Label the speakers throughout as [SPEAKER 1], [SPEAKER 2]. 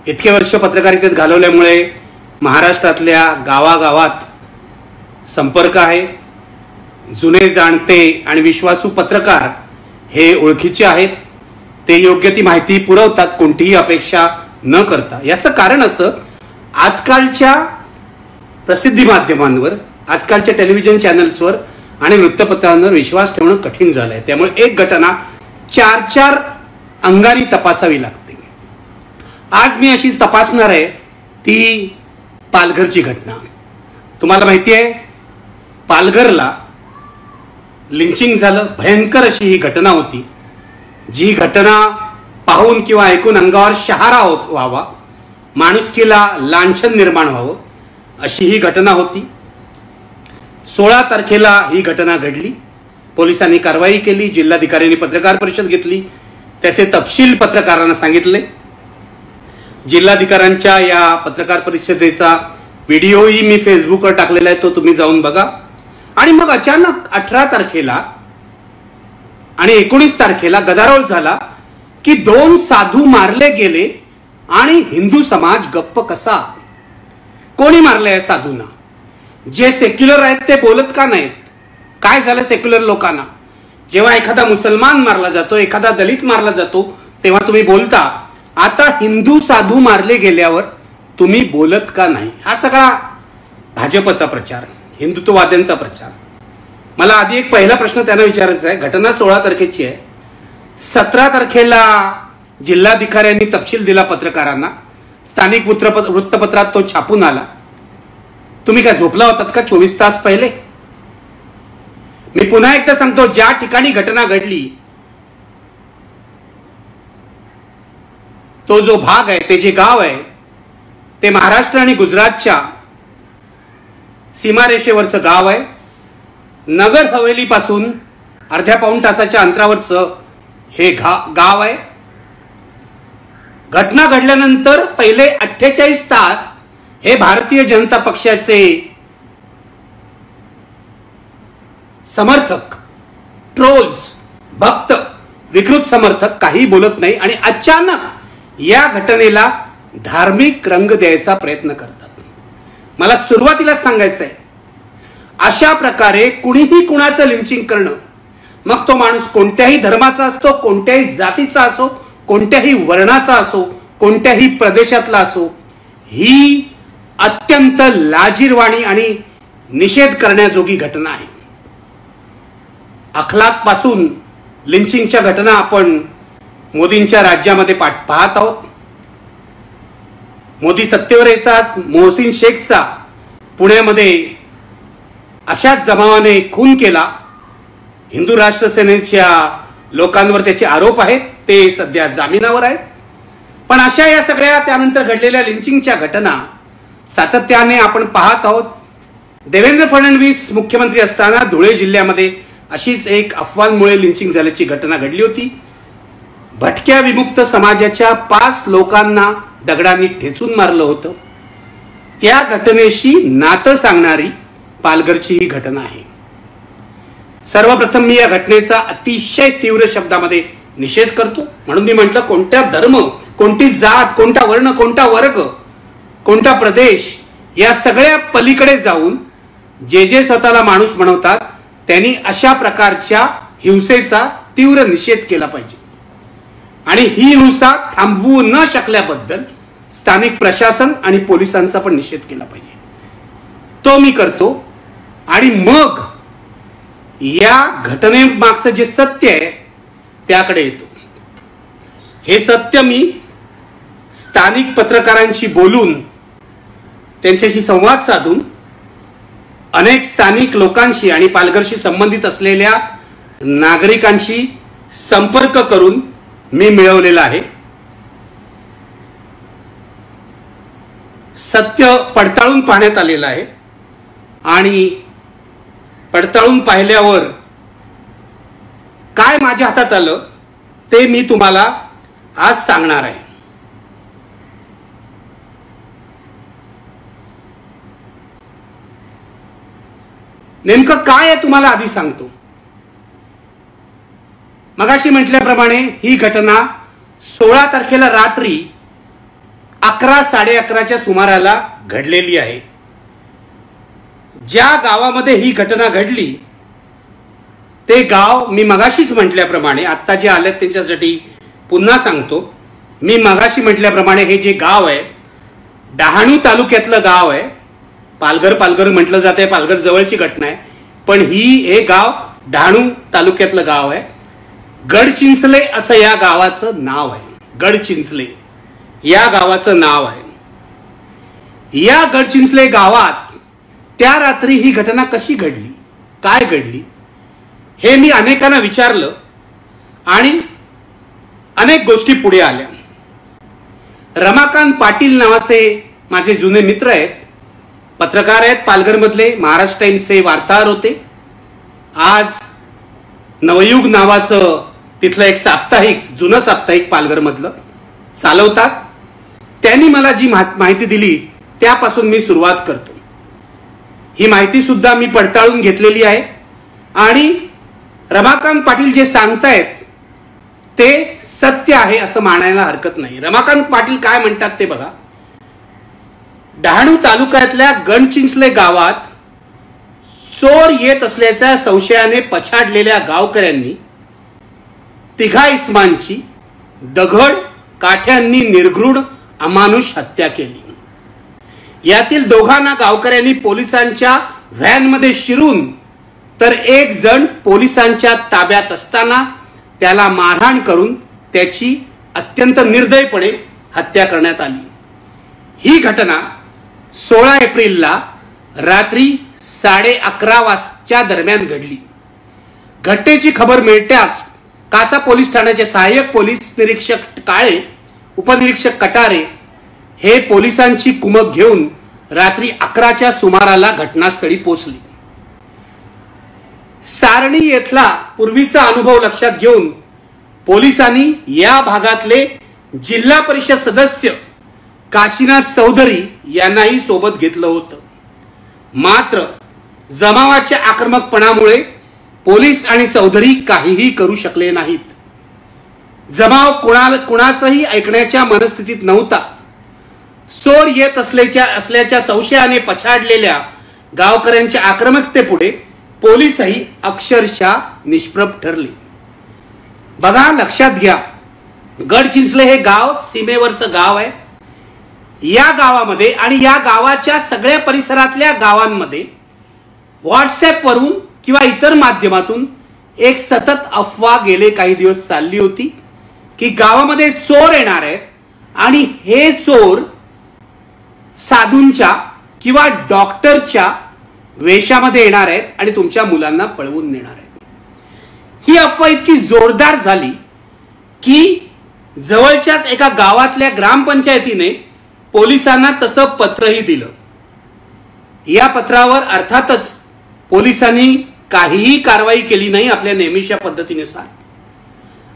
[SPEAKER 1] इतके वर्ष पत्रकारितेत घालवल्यामुळे महाराष्ट्रातल्या गावागावात संपर्क आहे। जुने जाणते आणि विश्वासू पत्रकार हे ओळखीचे आहेत, ते योग्य ती माहिती पुरवतात कोणतीही अपेक्षा न करता। याचं कारण असं, आजकालच्या प्रसिद्धी माध्यमांवर, आजकालच्या टेलिव्हिजन चॅनल्सवर आणि वृत्तपत्रांवर विश्वास ठेवणं कठीण झालंय। त्यामुळे एक घटना 4-4 अंगाने तपासावी लागते। आज मी अशीच तपासणार आहे ती पालघरची घटना। तुम्हाला माहिती आहे, पालघरला लिंचिंग झालं, भयंकर अशी ही घटना होती, जी घटना पाहून किंवा ऐकून अंगावर शहारा व्हावा, माणुसकीला लांछन निर्माण व्हावं अशी ही घटना होती। 16 तारखेला ही घटना घडली। पोलिसांनी कारवाई केली, जिल्हाधिकाऱ्यांनी पत्रकार परिषद घेतली, त्याचे तपशील पत्रकारांना सांगितले। जिल्हाधिकाऱ्यांच्या या पत्रकार परिषदेचा व्हिडिओही मी फेसबुकवर टाकलेला आहे, तो तुम्ही जाऊन बघा। आणि मग अचानक 18 तारखेला आणि 19 तारखेला गदारोळ झाला की 2 साधू मारले गेले आणि हिंदू समाज गप्प कसा। कोणी मारले आहे साधूंना? जे सेक्युलर आहेत ते बोलत का नाहीत? काय झालं सेक्युलर लोकांना? जेव्हा एखादा मुसलमान मारला जातो, एखादा दलित मारला जातो, तेव्हा तुम्ही बोलता। आता हिंदू साधू मारले गेल्यावर तुम्ही बोलत का नाही? हा सगळा भाजपचा प्रचार, हिंदुत्ववाद्यांचा प्रचार। मला आधी एक पहिला प्रश्न त्यांना विचारायचा आहे। घटना 16 तारखेची आहे, 17 तारखेला जिल्हाधिकाऱ्यांनी तपशील दिला पत्रकारांना, स्थानिक वृत्तपत्रात तो छापून आला। तुम्ही काय झोपला होतात का 24 तास पहिले? मी पुन्हा एकदा सांगतो, ज्या ठिकाणी घटना घडली तो जो भाग आहे, ते जे गाव आहे, ते महाराष्ट्र आणि गुजरातच्या सीमारेषेवरचं गाव आहे। नगर हवेली पासून अर्ध्या पाऊण तासाच्या अंतरावरचं हे गाव आहे। घटना घडल्यानंतर पहिले 48 तास हे भारतीय जनता पक्षाचे समर्थक, ट्रोल्स, भक्त, विकृत समर्थक काही बोलत नाही आणि अचानक या घटनेला धार्मिक रंग द्यायचा प्रयत्न करतात। मला सुरुवातीला सांगायचं आहे, अशा प्रकारे कुणीही कुणाचं लिंचिंग करणं, मग तो माणूस कोणत्याही धर्माचा असतो, कोणत्याही जातीचा असो, कोणत्याही वर्णाचा असो, कोणत्याही प्रदेशातला असो, ही अत्यंत लाजिरवाणी आणि निषेध करण्याजोगी घटना आहे। अखलाक पासून लिंचिंगच्या घटना आपण मोदींच्या राज्यामध्ये पाहत आहोत। मोदी सत्तेवर येतात, मोहसिन शेखचा पुण्यामध्ये अशाच जमावाने खून केला। हिंदू राष्ट्र सेनेच्या लोकांवर त्याचे आरोप आहेत, ते सध्या जामिनावर आहेत। पण अशा या सगळ्या त्यानंतर घडलेल्या लिंचिंगच्या घटना सातत्याने आपण पाहत आहोत। देवेंद्र फडणवीस मुख्यमंत्री असताना धुळे जिल्ह्यामध्ये अशीच एक अफवांमुळे लिंचिंग झाल्याची घटना घडली होती। भटक्या विमुक्त समाजाच्या 5 लोकांना दगडांनी ठेचून मारलं होतं। त्या घटनेशी नातं सांगणारी पालघरची ही घटना आहे। सर्वप्रथम मी या घटनेचा अतिशय तीव्र शब्दामध्ये निषेध करतो। म्हणून मी म्हटलं, कोणत्या धर्म, कोणती जात, कोणता वर्ण, कोणता वर्ग, कोणता प्रदेश, या सगळ्या पलीकडे जाऊन जे स्वतःला माणूस म्हणवतात त्यांनी अशा प्रकारच्या हिंसेचा तीव्र निषेध केला पाहिजे। आणि ही हिंसा थांबवू न शकल्याबद्दल स्थानिक प्रशासन आणि पोलिसांचा पण निषेध केला पाहिजे। तो मी करतो। आणि मग या घटनेमागचं जे सत्य आहे त्याकडे येतो। हे सत्य मी स्थानिक पत्रकारांशी बोलून, त्यांच्याशी संवाद साधून, अनेक स्थानिक लोकांशी आणि पालघरशी संबंधित असलेल्या नागरिकांशी संपर्क करून मी मिळवलेला आहे। सत्य पडताळून पाहण्यात आलेलं आहे आणि पडताळून पाहिल्यावर काय माझ्या हातात आलं ते मी तुम्हाला आज सांगणार आहे। नेमकं काय आहे तुम्हाला आधी सांगतो। मगाशी म्हटल्याप्रमाणे ही घटना 16 तारखेला रात्री 11 11:30च्या सुमाराला घडलेली आहे. ज्या गावामध्ये ही घटना घडली ते गाव मी मगाशीच म्हटल्याप्रमाणे, आत्ता जे आलेत त्यांच्यासाठी पुन्हा सांगतो. मी मगाशी म्हटल्याप्रमाणे हे जे गाव आहे डहाणू तालुक्यातलं गाव आहे. पालघर म्हटलं जाते, पालघर जवळची घटना आहे, पण हे गाव डहाणू तालुक्यातलं गाव आहे. गडचिंचले असं या गावाचं नाव आहे. गडचिंचले या गावाचं नाव आहे. या गडचिंचले गावात त्या रात्री ही घटना कशी घडली, काय घडली, हे मी अनेकांना विचारलं आणि अनेक गोष्टी पुढे आल्या. रमाकांत पाटील नावाचे माझे जुने मित्र आहेत, पत्रकार आहेत पालघरमधले, महाराष्ट्र टाइम्सचे वार्ताहर होते. आज नवयुग नावाचं तिथलं एक साप्ताहिक, जुनं साप्ताहिक पालघरमधलं चालवतात. त्यांनी मला जी माहिती दिली त्यापासून मी सुरुवात करतो. ही माहिती सुद्धा मी पडताळून घेतलेली आहे आणि रमाकांत पाटील जे सांगतायत ते सत्य आहे असं मानायला हरकत नाही. रमाकांत पाटील काय म्हणतात ते बघा. डहाणू तालुक्यातल्या गडचिंचले गावात चोर येत असल्याच्या संशयाने पछाडलेल्या गावकऱ्यांनी तिघा इस्मांची दगड काठ्यांनी निर्घृण अमानुष हत्या केली. यातील दोघांना गावकऱ्यांनी पोलिसांच्या व्हॅनमध्ये शिरून तर एक जण पोलिसांच्या ताब्यात असताना त्याला मारहाण करून त्याची अत्यंत निर्दयपणे हत्या करण्यात आली. ही घटना 16 एप्रिलला रात्री 11:30 वाजच्या दरम्यान घडली. घटनेची खबर मिळताच कासा पोलीस ठाण्याचे सहाय्यक पोलीस निरीक्षक काळे, उपनिरीक्षक कटारे हे पोलिसांची कुमक घेऊन रात्री 11च्या सुमाराला घटनास्थळी पोहोचली. सारणी येथला पूर्वीचा अनुभव लक्षात घेऊन पोलिसांनी या भागातले जिल्हा परिषद सदस्य काशीनाथ चौधरी यांनाही सोबत घेतलं होतं. मात्र जमावाच्या आक्रमकपणामुळे पोलीस आणि चौधरी काहीही करू शकले नाहीत. जमाव कुणाचंही ऐकण्याच्या मनस्थितीत नव्हता. चोर येत असल्याच्या संशयाने पछाडलेल्या गावकऱ्यांच्या आक्रमकतेपुढे पोलीसही अक्षरशः निष्प्रभ ठरले. बघा, लक्षात घ्या, गडचिंचले हे गाव सीमेवरचं गाव आहे. या गावामध्ये आणि या गावाच्या सगळ्या परिसरातल्या गावांमध्ये व्हॉट्सअपवरून किंवा इतर माध्यमातून एक सतत अफवा गेले काही दिवस चालली होती की गावामध्ये चोर येणार आहेत आणि हे चोर साधूंच्या किंवा डॉक्टरच्या वेशामध्ये येणार आहेत आणि तुमच्या मुलांना पळवून नेणार आहेत. ही अफवा इतकी जोरदार झाली की जवळच्याच एका गावातल्या ग्रामपंचायतीने पोलिसांना तसं पत्रही दिलं. या पत्रावर अर्थातच पोलिसांनी काहीही कारवाई केली नाही आपल्या नेहमीच्या पद्धतीनुसार.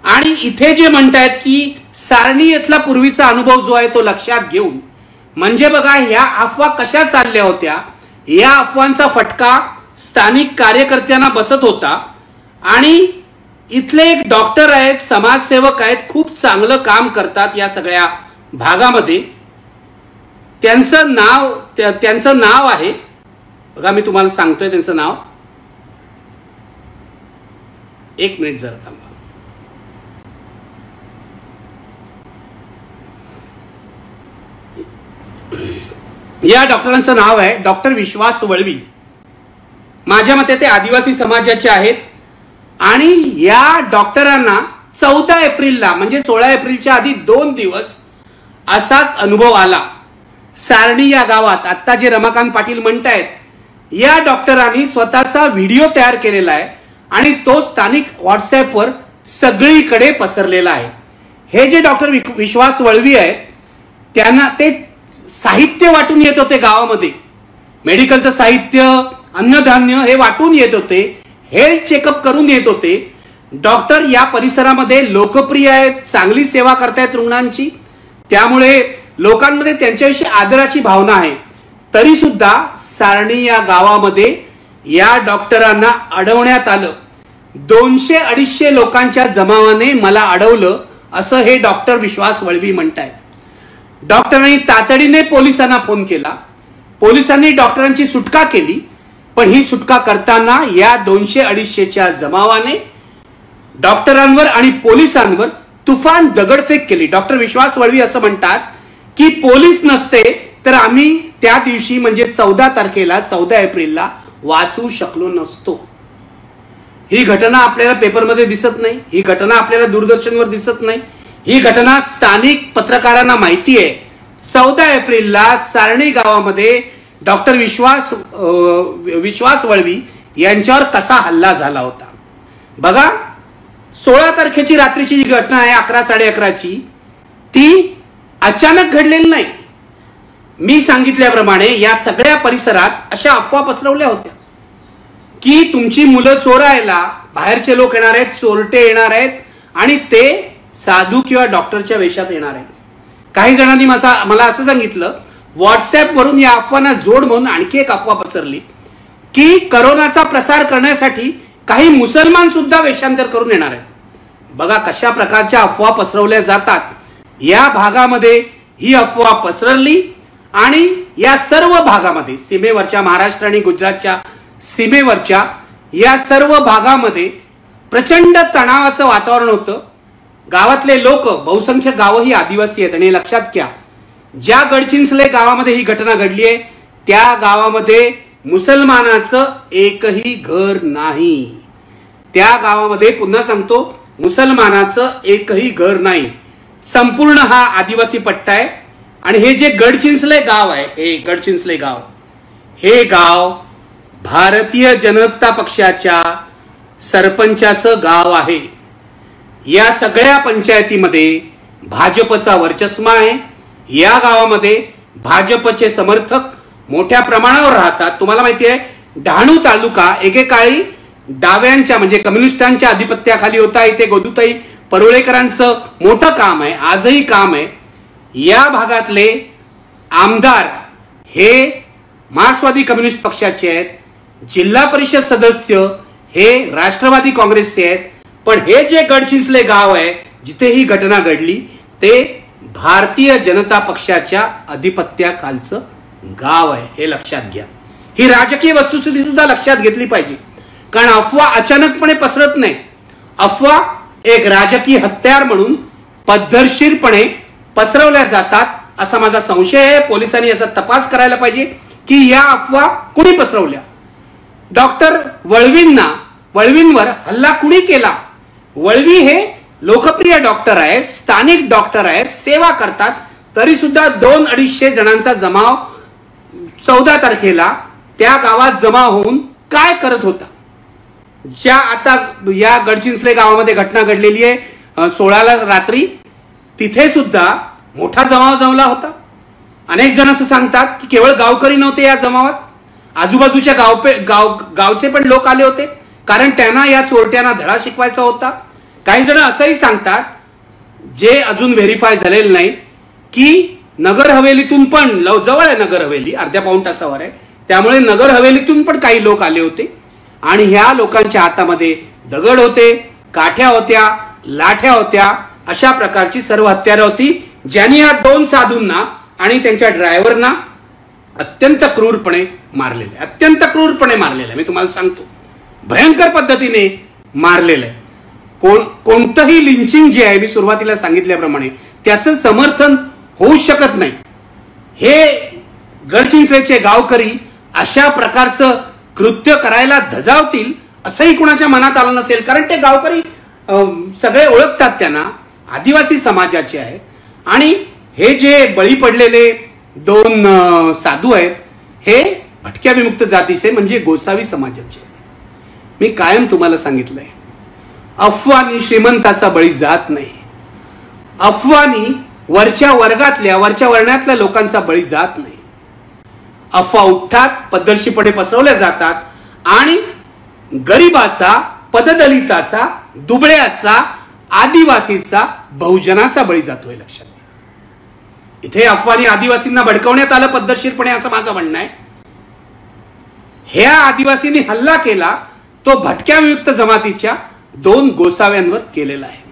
[SPEAKER 1] आणि इथे जे म्हणतायत की सारणी येथला पूर्वीचा अनुभव जो आहे तो लक्षात घेऊन, म्हणजे बघा, ह्या अफवा कशा चालल्या होत्या, या अफवांचा फटका स्थानिक कार्यकर्त्यांना बसत होता. आणि इथले एक डॉक्टर आहेत, समाजसेवक आहेत, खूप चांगलं काम करतात या सगळ्या भागामध्ये. त्यांचं नाव आहे बघा, मी तुम्हाला सांगतोय त्यांचं नाव. एक मिनिट जरा थांबा. या डॉक्टरांचं नाव आहे डॉक्टर विश्वास वळवी. माझ्या मते ते आदिवासी समाजाचे आहेत. आणि या डॉक्टरांना 14 एप्रिलला म्हणजे 16 एप्रिलच्या आधी 2 दिवस असाच अनुभव आला. सारणी या गावात आता जे रमाकांत पाटील म्हणतायत, या डॉक्टरांनी स्वतःचा व्हिडिओ तयार केलेला आहे आणि तो स्थानिक व्हॉट्सअपवर सगळीकडे पसरलेला आहे. हे जे डॉक्टर विश्वास वळवी आहेत, त्यांना ते साहित्य वाटून येत होते गावामध्ये. मेडिकलचं साहित्य, अन्नधान्य हे वाटून येत होते, हेल्थ चेकअप करून येत होते. डॉक्टर या परिसरामध्ये लोकप्रिय आहेत, चांगली सेवा करतायत रुग्णांची, त्यामुळे लोकांमध्ये त्यांच्याविषयी आदराची भावना आहे. तरी सुद्धा सारणी या गावामध्ये या डॉक्टरांना अडवण्यात आलं. 200-250 लोकांच्या जमावाने मला अडवलं असं हे डॉक्टर विश्वास वळवी म्हणतायत. डॉक्टरांनी तातडीने पोलिसांना फोन केला, पोलिसांनी डॉक्टरांची सुटका केली, पण ही सुटका करताना या 200-250च्या जमावाने डॉक्टरांवर आणि पोलिसांवर तुफान दगडफेक केली. डॉक्टर विश्वास वळवी असं म्हणतात की पोलीस नसते तर आम्ही त्या दिवशी म्हणजे 14 एप्रिलला वाचू शकलो नसतो. ही घटना आपल्याला पेपरमध्ये दिसत नाही, ही घटना आपल्याला दूरदर्शनवर दिसत नाही, ही घटना स्थानिक पत्रकारांना माहिती आहे. 14 एप्रिलला सारणी गावामध्ये डॉक्टर विश्वास वळवी यांच्यावर कसा हल्ला झाला होता बघा. 16 तारखेची रात्रीची जी घटना आहे 11-11:30ची, ती अचानक घडलेली नाही. मी सांगितल्याप्रमाणे या सगळ्या परिसरात अशा अफवा पसरवल्या होत्या की तुमची मुलं चोरायला बाहेरचे लोक येणार आहेत, चोरटे येणार आहेत आणि ते साधू किंवा डॉक्टरच्या वेशात येणार आहेत. काही जणांनी मला असं सांगितलं, व्हॉट्सअपवरून या अफवांना जोड म्हणून आणखी एक अफवा पसरली की करोनाचा प्रसार करण्यासाठी काही मुसलमान सुद्धा वेशांतर करून येणार आहेत. बघा कशा प्रकारच्या अफवा पसरवल्या जातात. या भागामध्ये ही अफवा पसरली आणि या सर्व भागामध्ये, सीमेवरच्या महाराष्ट्र आणि गुजरातच्या सीमेवरच्या या सर्व भागामध्ये प्रचंड तणावाचं वातावरण होतं. गावातले लोक, बहुसंख्य गावं ही आदिवासी आहेत आणि लक्षात घ्या, ज्या गडचिंचले गावामध्ये ही घटना घडली आहे त्या गावामध्ये मुसलमानाचं एकही घर नाही. त्या गावामध्ये पुन्हा सांगतो, मुसलमानाचं एकही घर नाही. संपूर्ण हा आदिवासी पट्टा आहे. आणि हे जे गडचिंचले गाव आहे, हे गाव भारतीय जनता पक्षाच्या सरपंचाचं गाव आहे. या सगळ्या पंचायतीमध्ये भाजपचा वर्चस्व आहे. या गावामध्ये भाजपचे समर्थक मोठ्या प्रमाणावर राहतात. तुम्हाला माहिती आहे, डहाणू तालुका एकेकाळी डाव्यांच्या म्हणजे कम्युनिस्टांच्या आधिपत्याखाली होता. इथे गोदूताई परुळेकरांचं मोठं काम आहे, आजही काम आहे. या भागातले आमदार हे मार्क्सवादी कम्युनिस्ट पक्षाचे आहेत, जिल्हा परिषद सदस्य हे राष्ट्रवादी काँग्रेसचे आहेत. पण हे जे गडचिंचले गाव आहे जिथे ही घटना घडली ते भारतीय जनता पक्षाच्या अधिपत्याखालचं गाव आहे, हे लक्षात घ्या. ही राजकीय वस्तुस्थिती सुद्धा लक्षात घेतली पाहिजे, कारण अफवा अचानकपणे पसरत नाही. अफवा एक राजकीय हत्यार म्हणून पद्धतशीरपणे पसरवल्या जातात असा माझा संशय आहे. पोलिसांनी याचा तपास करायला पाहिजे की या अफवा कुणी पसरवल्या. डॉक्टर वळवींवर हल्ला कुणी केला. वळवी हे लोकप्रिय डॉक्टर आहेत, स्थानिक डॉक्टर आहेत, सेवा करतात. तरी सुद्धा 200-250 जणांचा जमाव 14 तारखेला त्या गावात जमा होऊन काय करत होता. ज्या आता या गडचिंचले गावामध्ये घटना घडलेली आहे 16ला रात्री, तिथे सुद्धा मोठा जमाव जमला होता. अनेक जण असं सांगतात की केवळ गावकरी नव्हते या जमावात, आजूबाजूच्या गावचे पण लोक आले होते, कारण त्यांना या चोरट्यांना धडा शिकवायचा होता. काही जण असंही सांगतात, जे अजून व्हेरीफाय झालेलं नाही, की नगर हवेलीतून पण, जवळ आहे नगर हवेली, अर्ध्या-पाऊण तासावर आहे, त्यामुळे नगर हवेलीतून पण काही लोक आले होते आणि ह्या लोकांच्या हातामध्ये दगड होते, काठ्या होत्या, लाठ्या होत्या, अशा प्रकारची सर्व हत्यारं होती, ज्यांनी या 2 साधूंना आणि त्यांच्या ड्रायव्हरना अत्यंत क्रूरपणे मारलेलं. मी तुम्हाला सांगतो, भयंकर पद्धतीने मारलेलं आहे. कोणतंही लिंचिंग जे आहे, मी सुरुवातीला सांगितल्याप्रमाणे, त्याचं समर्थन होऊ शकत नाही. हे गडचिंचलेचे गावकरी अशा प्रकारचं कृत्य करायला धजावतील असंही कुणाच्या मनात आलं नसेल, कारण ते गावकरी सगळे ओळखतात त्यांना, आदिवासी समाजाचे आहेत. आणि हे जे बळी पडलेले 2 साधू आहेत हे भटक्या विमुक्त जातीचे म्हणजे गोसावी समाजाचे. मी कायम तुम्हाला सांगितलंय, अफवानी श्रीमंताचा बळी जात नाही. अफवानी वरच्या वर्णातल्या लोकांचा बळी जात नाही. अफवा उठतात, पद्धतशीरपणे पसरवल्या जातात आणि गरिबाचा, पददलिताचा, दुबळ्याचा, आदिवासीचा, बहुजनाचा बळी जातोय. लक्षात घ्या, इथे अफवानी आदिवासींना भडकवण्यात आलं पद्धतशीरपणे असं माझं म्हणणं आहे. ह्या आदिवासींनी हल्ला केला तो भटक्या विमुक्त जमातीच्या 2 गोसाव्यांवर केलेला आहे.